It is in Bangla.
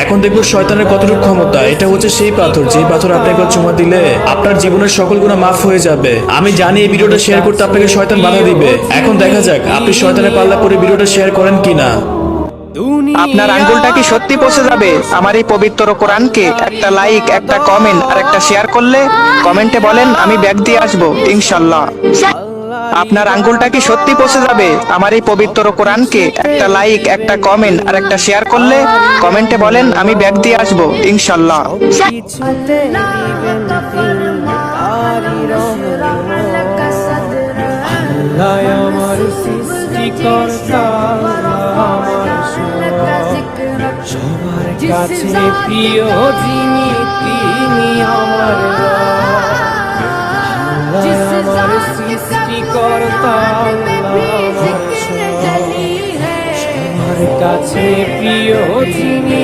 এখন দেখবো শয়তানের কতটুকু ক্ষমতা। এটা হচ্ছে সেই পাথর, যে পাথর আপনি একবার চুমা দিলে আপনার জীবনের সকল গুনাহ মাফ হয়ে যাবে। আমি জানি এই ভিডিওটা শেয়ার করতে আপনাকে শয়তান বাধা দিবে। এখন দেখা যাক আপনি শয়তানের পাল্লা পরে ভিডিওটা শেয়ার করেন কিনা। আপনার আঙ্গুলটা কি সত্যি পৌঁছে যাবে আমার এই পবিত্র কোরআনকে? একটা লাইক, একটা কমেন্ট আর একটা শেয়ার করলে কমেন্টে বলেন আমি ব্যাগ দিয়ে আসবো ইনশাল্লাহ। আপনার আঙ্গুলটা কি সত্যি পৌঁছে যাবে আমার এই পবিত্র কোরআনকে? একটা লাইক, একটা কমেন্ট আর একটা শেয়ার করলে কমেন্টে বলেন আমি ব্যাগ দিয়ে আসবো ইনশাল্লাহ। কিছুতে দিবেন তারি আল্লাহ আমার সৃষ্টিকর্তা, আমার সবার কাছে প্রিয় যিনি, তিনি আমার আল্লাহ আমার সৃষ্টিকর্তা, সবার কাছে প্রিয় যিনি।